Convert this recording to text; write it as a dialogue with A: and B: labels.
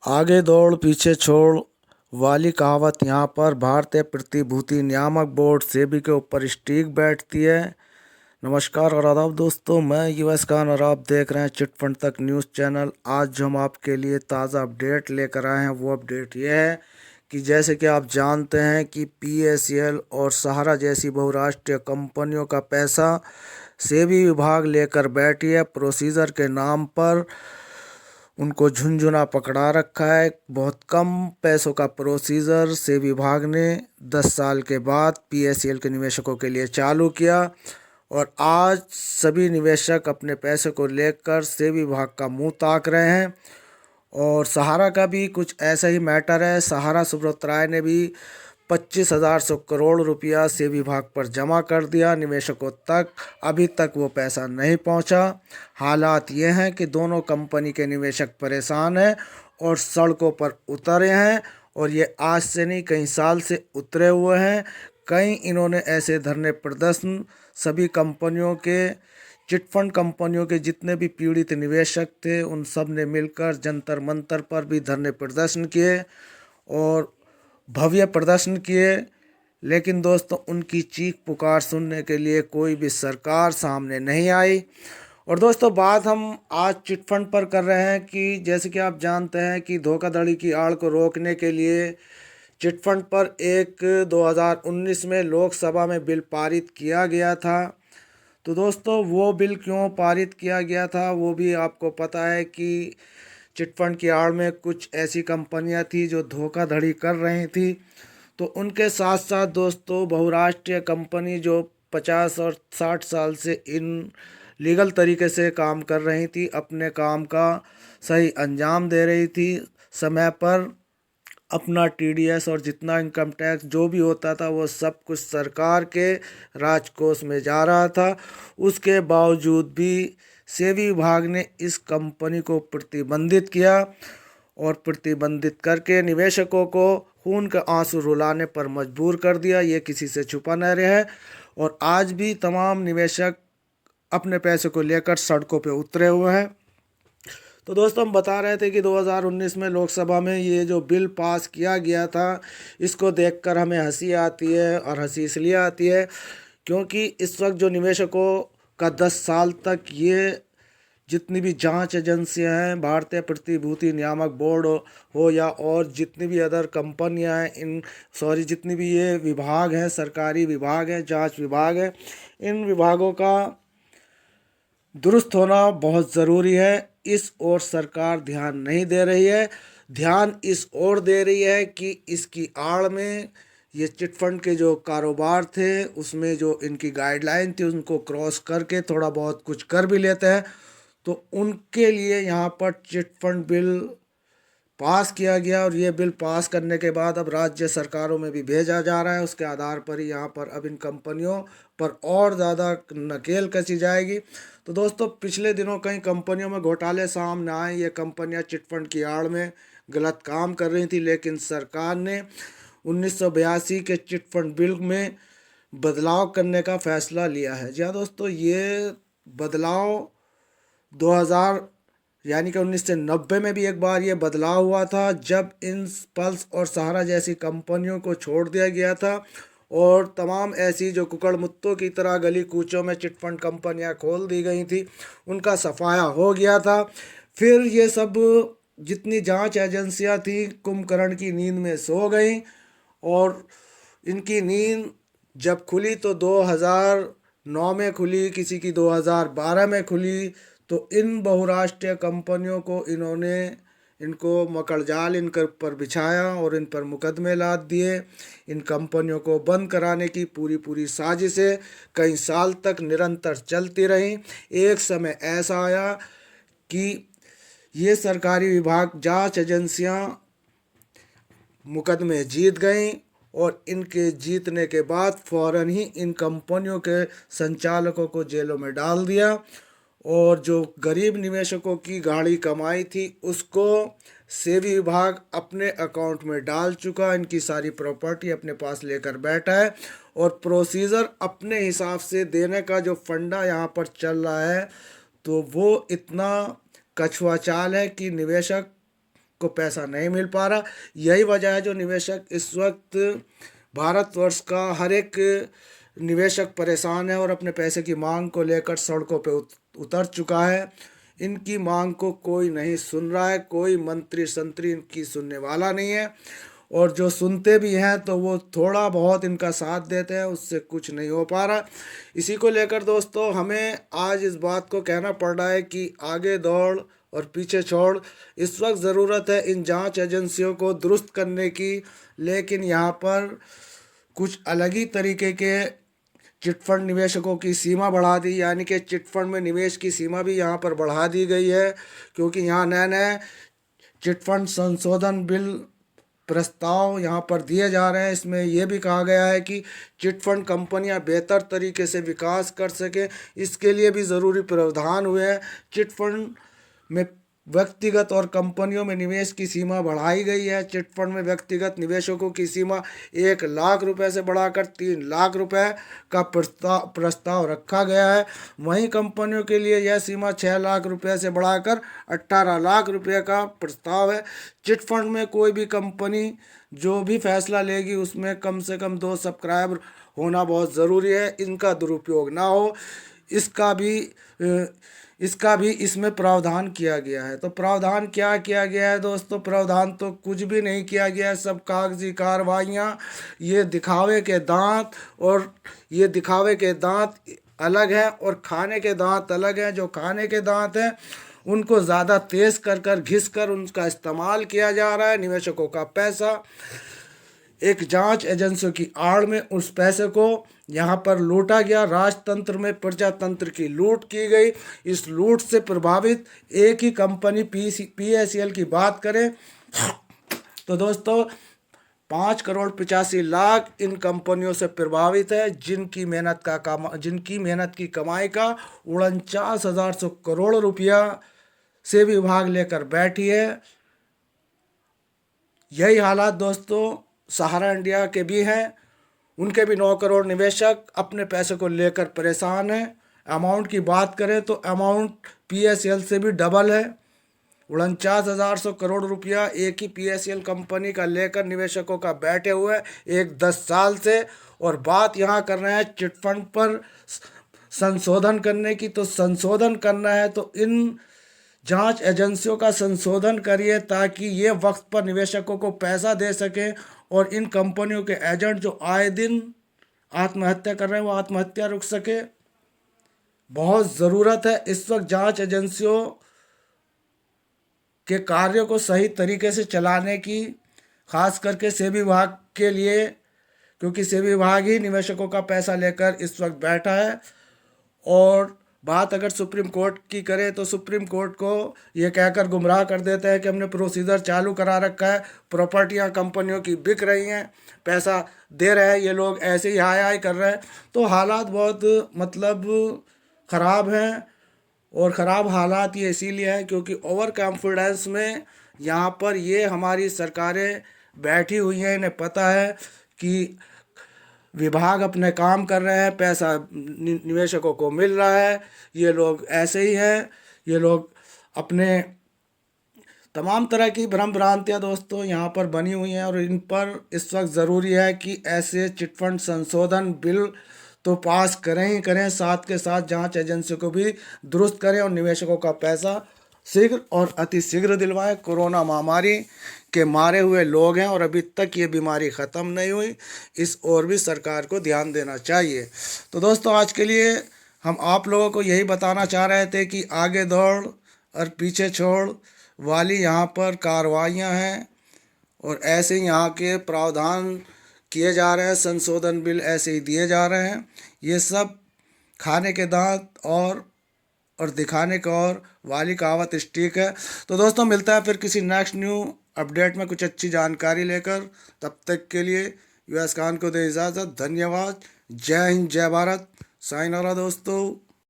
A: आगे दौड़ पीछे छोड़ वाली कहावत यहाँ पर भारतीय प्रतिभूति नियामक बोर्ड सेबी के ऊपर स्टिक बैठती है। नमस्कार और आदाब दोस्तों, मैं यूएस खान और आप देख रहे हैं चिट फंड तक न्यूज़ चैनल। आज जो हम आपके लिए ताज़ा अपडेट लेकर आए हैं वो अपडेट ये है कि जैसे कि आप जानते हैं कि पीएसएल और सहारा जैसी बहुराष्ट्रीय कंपनियों का पैसा सेबी विभाग लेकर बैठी है। प्रोसीजर के नाम पर उनको झुनझुना पकड़ा रखा है। बहुत कम पैसों का प्रोसीजर से विभाग ने 10 साल के बाद पीएसएल के निवेशकों के लिए चालू किया और आज सभी निवेशक अपने पैसे को लेकर से विभाग का मुंह ताक रहे हैं। और सहारा का भी कुछ ऐसा ही मैटर है। सहारा सुब्रत राय ने भी 25,000 करोड़ रुपया से विभाग पर जमा कर दिया, निवेशकों तक अभी तक वो पैसा नहीं पहुंचा। हालात ये हैं कि दोनों कंपनी के निवेशक परेशान हैं और सड़कों पर उतरे हैं, और ये आज से नहीं कई साल से उतरे हुए हैं। कई इन्होंने ऐसे धरने प्रदर्शन सभी कंपनियों के चिटफंड कंपनियों के जितने भी पीड़ित निवेशक थे उन सब ने मिलकर जंतर मंतर पर भी धरने प्रदर्शन किए और भव्य प्रदर्शन किए। लेकिन दोस्तों, उनकी चीख पुकार सुनने के लिए कोई भी सरकार सामने नहीं आई। और दोस्तों, बात हम आज चिटफंड पर कर रहे हैं कि जैसे कि आप जानते हैं कि धोखाधड़ी की आड़ को रोकने के लिए चिटफंड पर एक 2019 में लोकसभा में बिल पारित किया गया था। तो दोस्तों, वो बिल क्यों पारित किया गया था वो भी आपको पता है कि चिटफंड की आड़ में कुछ ऐसी कंपनियां थी जो धोखाधड़ी कर रही थी। तो उनके साथ साथ दोस्तों, बहुराष्ट्रीय कंपनी जो 50 और 60 साल से इन लीगल तरीके से काम कर रही थी, अपने काम का सही अंजाम दे रही थी, समय पर अपना टीडीएस और जितना इनकम टैक्स जो भी होता था वो सब कुछ सरकार के राजकोष में जा रहा था। उसके बावजूद भी सेबी विभाग ने इस कंपनी को प्रतिबंधित किया और प्रतिबंधित करके निवेशकों को खून के आंसू रुलाने पर मजबूर कर दिया। ये किसी से छुपा न रहे और आज भी तमाम निवेशक अपने पैसे को लेकर सड़कों पे उतरे हुए हैं। तो दोस्तों, हम बता रहे थे कि 2019 में लोकसभा में ये जो बिल पास किया गया था, इसको देखकर हमें हंसी आती है। और हंसी इसलिए आती है क्योंकि इस वक्त जो निवेशकों का 10 साल तक ये जितनी भी जांच एजेंसियां हैं, भारतीय प्रतिभूति नियामक बोर्ड हो या और जितनी भी अदर कंपनियां हैं, जितनी भी ये विभाग हैं, सरकारी विभाग हैं, जांच विभाग है, इन विभागों का दुरुस्त होना बहुत ज़रूरी है। इस ओर सरकार ध्यान नहीं दे रही है। ध्यान इस ओर दे रही है कि इसकी आड़ में ये चिटफंड के जो कारोबार थे उसमें जो इनकी गाइडलाइन थी उनको क्रॉस करके थोड़ा बहुत कुछ कर भी लेते हैं। तो उनके लिए यहाँ पर चिटफंड बिल पास किया गया और ये बिल पास करने के बाद अब राज्य सरकारों में भी भेजा जा रहा है। उसके आधार पर ही यहाँ पर अब इन कंपनियों पर और ज़्यादा नकेल कसी जाएगी। तो दोस्तों, पिछले दिनों कई कंपनियों में घोटाले सामने आए। ये कंपनियाँ चिटफंड की आड़ में गलत काम कर रही थी, लेकिन सरकार ने 1982 के चिटफंड बिल में बदलाव करने का फैसला लिया है। जी हाँ दोस्तों, ये बदलाव 2000 यानी कि 1990 में भी एक बार ये बदलाव हुआ था, जब इन पल्स और सहारा जैसी कंपनियों को छोड़ दिया गया था और तमाम ऐसी जो कुकड़ मुत्तों की तरह गली कूचों में चिटफंड कंपनियां खोल दी गई थी, उनका सफाया हो गया था। फिर ये सब जितनी जांच एजेंसियां थी कुंभकर्ण की नींद में सो गई और इनकी नींद जब खुली तो 2009 में खुली, किसी की 2012 में खुली। तो इन बहुराष्ट्रीय कंपनियों को इनको मकड़जाल इनके ऊपर बिछाया और इन पर मुकदमे लाद दिए। इन कंपनियों को बंद कराने की पूरी पूरी साजिशें कई साल तक निरंतर चलती रहीं। एक समय ऐसा आया कि ये सरकारी विभाग जांच एजेंसियां मुकदमे जीत गईं और इनके जीतने के बाद फौरन ही इन कंपनियों के संचालकों को जेलों में डाल दिया और जो गरीब निवेशकों की गाढ़ी कमाई थी उसको सेबी विभाग अपने अकाउंट में डाल चुका। इनकी सारी प्रॉपर्टी अपने पास लेकर बैठा है और प्रोसीजर अपने हिसाब से देने का जो फंडा यहाँ पर चल रहा है, तो वो इतना कछुआ चाल है कि निवेशक को पैसा नहीं मिल पा रहा। यही वजह है जो निवेशक इस वक्त भारतवर्ष का हर एक निवेशक परेशान है और अपने पैसे की मांग को लेकर सड़कों पे उतर चुका है। इनकी मांग को कोई नहीं सुन रहा है, कोई मंत्री संतरी इनकी सुनने वाला नहीं है, और जो सुनते भी हैं तो वो थोड़ा बहुत इनका साथ देते हैं, उससे कुछ नहीं हो पा रहा। इसी को लेकर दोस्तों हमें आज इस बात को कहना पड़ रहा है कि आगे दौड़ और पीछे छोड़। इस वक्त ज़रूरत है इन जांच एजेंसियों को दुरुस्त करने की, लेकिन यहाँ पर कुछ अलग ही तरीके के चिटफंड निवेशकों की सीमा बढ़ा दी, यानी कि चिटफंड में निवेश की सीमा भी यहाँ पर बढ़ा दी गई है, क्योंकि यहाँ नए नए चिटफंड संशोधन बिल प्रस्ताव यहाँ पर दिए जा रहे हैं। इसमें यह भी कहा गया है कि चिटफंड कंपनियाँ बेहतर तरीके से विकास कर सकें, इसके लिए भी ज़रूरी प्रावधान हुए हैं। चिटफंड में व्यक्तिगत और कंपनियों में निवेश की सीमा बढ़ाई गई है। चिटफंड में व्यक्तिगत निवेशकों की सीमा 1 लाख रुपए से बढ़ाकर 3 लाख रुपए का प्रस्ताव रखा गया है। वहीं कंपनियों के लिए यह सीमा 6 लाख रुपए से बढ़ाकर 18 लाख रुपए का प्रस्ताव है। चिटफंड में कोई भी कंपनी जो भी फैसला लेगी उसमें कम से कम 2 सब्सक्राइबर होना बहुत ज़रूरी है, इनका दुरुपयोग ना हो, इसका भी इसमें प्रावधान किया गया है। तो प्रावधान क्या किया गया है दोस्तों? प्रावधान तो कुछ भी नहीं किया गया है, सब कागजी कार्रवाइयाँ, ये दिखावे के दांत, और ये दिखावे के दांत अलग हैं और खाने के दांत अलग हैं। जो खाने के दांत हैं उनको ज़्यादा तेज़ कर घिस कर उनका इस्तेमाल किया जा रहा है। निवेशकों का पैसा एक जांच एजेंसियों की आड़ में उस पैसे को यहाँ पर लूटा गया। राजतंत्र में प्रजातंत्र की लूट की गई। इस लूट से प्रभावित एक ही कंपनी PACL की बात करें तो दोस्तों 5,85,00,000 इन कंपनियों से प्रभावित है, जिनकी मेहनत की कमाई का 49,100 करोड़ रुपया से विभाग लेकर बैठी है। यही हालात दोस्तों सहारा इंडिया के भी हैं। उनके भी 9 करोड़ निवेशक अपने पैसे को लेकर परेशान हैं। अमाउंट की बात करें तो अमाउंट PACL से भी डबल है। 49,100 करोड़ रुपया एक ही PACL कंपनी का लेकर निवेशकों का बैठे हुए एक 10 साल से, और बात यहाँ कर रहे हैं चिटफंड पर संशोधन करने की। तो संशोधन करना है तो इन जांच एजेंसियों का संशोधन करिए, ताकि ये वक्त पर निवेशकों को पैसा दे सकें और इन कंपनियों के एजेंट जो आए दिन आत्महत्या कर रहे हैं वो आत्महत्या रुक सके। बहुत ज़रूरत है इस वक्त जांच एजेंसियों के कार्यों को सही तरीके से चलाने की, खास करके सेबी विभाग के लिए, क्योंकि सेबी विभाग ही निवेशकों का पैसा लेकर इस वक्त बैठा है। और बात अगर सुप्रीम कोर्ट की करें तो सुप्रीम कोर्ट को ये कहकर गुमराह कर देते हैं कि हमने प्रोसीजर चालू करा रखा है, प्रॉपर्टियां कंपनियों की बिक रही हैं, पैसा दे रहे हैं ये लोग, ऐसे ही हाय हाय कर रहे हैं। तो हालात बहुत मतलब ख़राब हैं, और ख़राब हालात ये इसीलिए है क्योंकि ओवर कॉन्फिडेंस में यहाँ पर ये हमारी सरकारें बैठी हुई हैं। इन्हें पता है कि विभाग अपने काम कर रहे हैं, पैसा निवेशकों को मिल रहा है, ये लोग ऐसे ही हैं, ये लोग अपने तमाम तरह की भ्रम भ्रांतियाँ दोस्तों यहाँ पर बनी हुई हैं, और इन पर इस वक्त ज़रूरी है कि ऐसे चिटफंड संशोधन बिल तो पास करें ही करें, साथ के साथ जांच एजेंसी को भी दुरुस्त करें और निवेशकों का पैसा शीघ्र और अति शीघ्र दिलवाएं। कोरोना महामारी के मारे हुए लोग हैं और अभी तक ये बीमारी ख़त्म नहीं हुई, इस और भी सरकार को ध्यान देना चाहिए। तो दोस्तों आज के लिए हम आप लोगों को यही बताना चाह रहे थे कि आगे दौड़ और पीछे छोड़ वाली यहाँ पर कार्रवाइयाँ हैं, और ऐसे ही यहाँ के प्रावधान किए जा रहे हैं, संशोधन बिल ऐसे ही दिए जा रहे हैं। ये सब खाने के दांत और दिखाने का और वाली कहावत स्टिक है। तो दोस्तों मिलता है फिर किसी नेक्स्ट न्यू अपडेट में कुछ अच्छी जानकारी लेकर। तब तक के लिए US खान को दे इजाज़त। धन्यवाद। जय हिंद, जय भारत। साइनोरा दोस्तों।